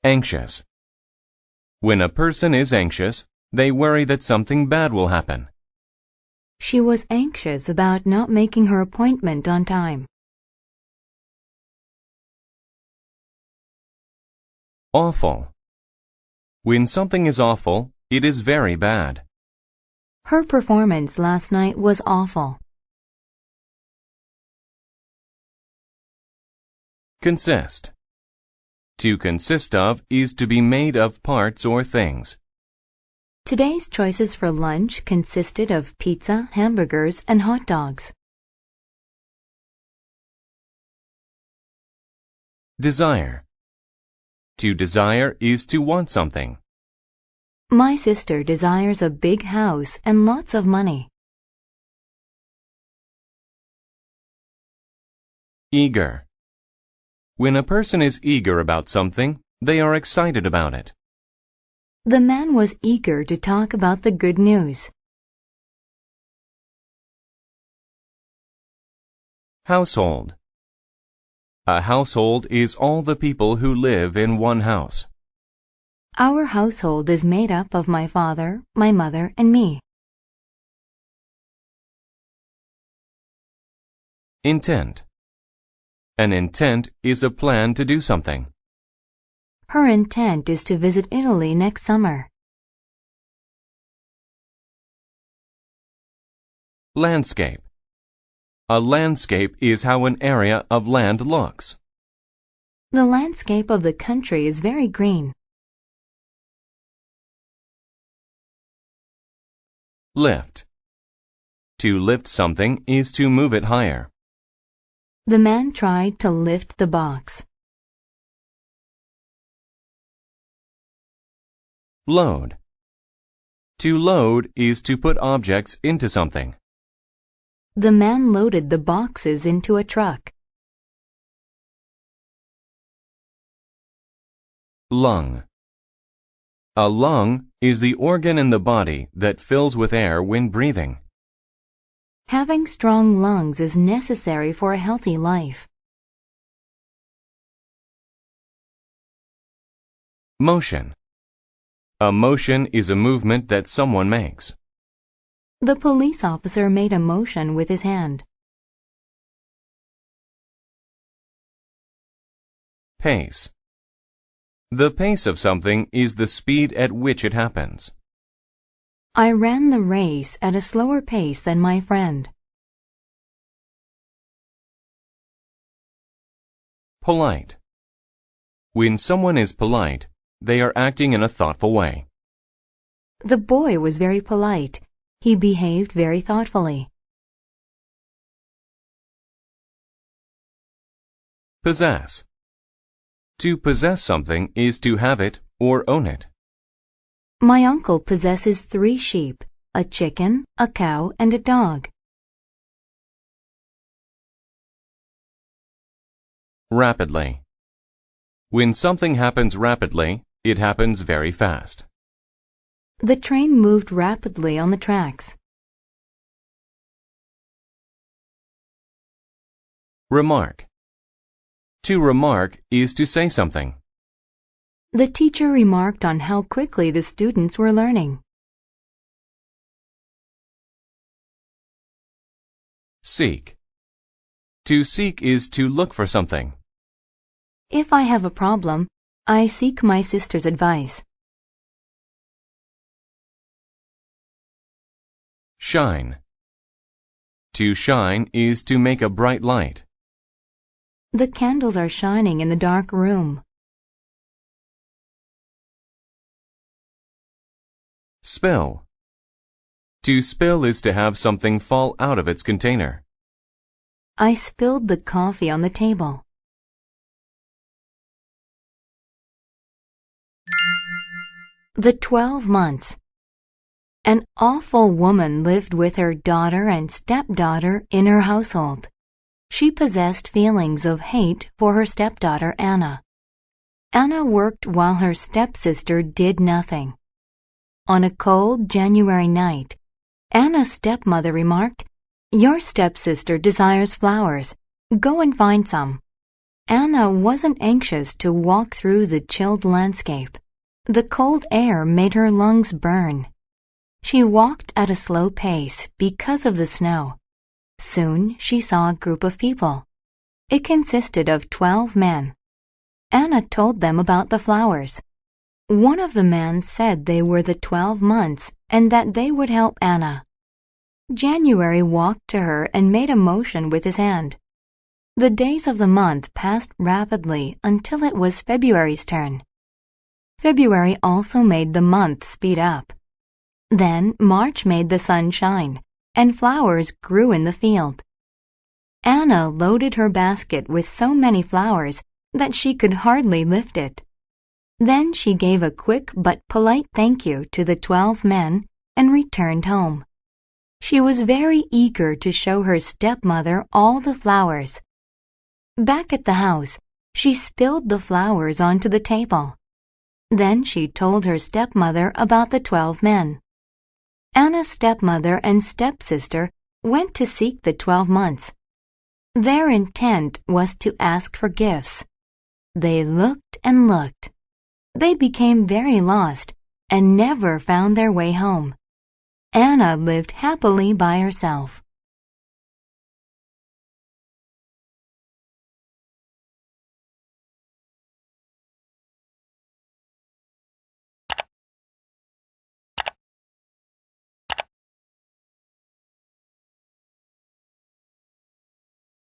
Anxious. When a person is anxious, they worry that something bad will happen. She was anxious about not making her appointment on time. Awful. When something is awful, it is very bad. Her performance last night was awful. Consist. To consist of is to be made of parts or things. Today's choices for lunch consisted of pizza, hamburgers, and hot dogs. Desire. To desire is to want something. My sister desires a big house and lots of money. Eager. When a person is eager about something, they are excited about it. The man was eager to talk about the good news. Household. A household is all the people who live in one house. Our household is made up of my father, my mother, and me. Intent. An intent is a plan to do something. Her intent is to visit Italy next summer. Landscape. A landscape is how an area of land looks. The landscape of the country is very green. Lift. To lift something is to move it higher. The man tried to lift the box. Load. To load is to put objects into something. The man loaded the boxes into a truck. Lung. A lung is the organ in the body that fills with air when breathing. Having strong lungs is necessary for a healthy life. Motion. A motion is a movement that someone makes. The police officer made a motion with his hand. Pace. The pace of something is the speed at which it happens. I ran the race at a slower pace than my friend. Polite. When someone is polite, they are acting in a thoughtful way. The boy was very polite. He behaved very thoughtfully. Possess. To possess something is to have it or own it. My uncle possesses 3 sheep, a chicken, a cow, and a dog. Rapidly. When something happens rapidly, it happens very fast. The train moved rapidly on the tracks. Remark. To remark is to say something. The teacher remarked on how quickly the students were learning. Seek. To seek is to look for something. If I have a problem, I seek my sister's advice. Shine. To shine is to make a bright light. The candles are shining in the dark room. Spill. To spill is to have something fall out of its container. I spilled the coffee on the table. The 12 months. An awful woman lived with her daughter and stepdaughter in her household. She possessed feelings of hate for her stepdaughter Anna. Anna worked while her stepsister did nothing. On a cold January night, Anna's stepmother remarked, "Your stepsister desires flowers. Go and find some." Anna wasn't anxious to walk through the chilled landscape. The cold air made her lungs burn. She walked at a slow pace because of the snow. Soon she saw a group of people. It consisted of 12 men. Anna told them about the flowers. One of the men said they were the 12 months and that they would help Anna. January walked to her and made a motion with his hand. The days of the month passed rapidly until it was February's turn. February also made the month speed up. Then March made the sun shine, and flowers grew in the field. Anna loaded her basket with so many flowers that she could hardly lift it. Then she gave a quick but polite thank you to the 12 men and returned home. She was very eager to show her stepmother all the flowers. Back at the house, she spilled the flowers onto the table. Then she told her stepmother about the 12 men. Anna's stepmother and stepsister went to seek the 12 months. Their intent was to ask for gifts. They looked and looked. They became very lost and never found their way home. Anna lived happily by herself.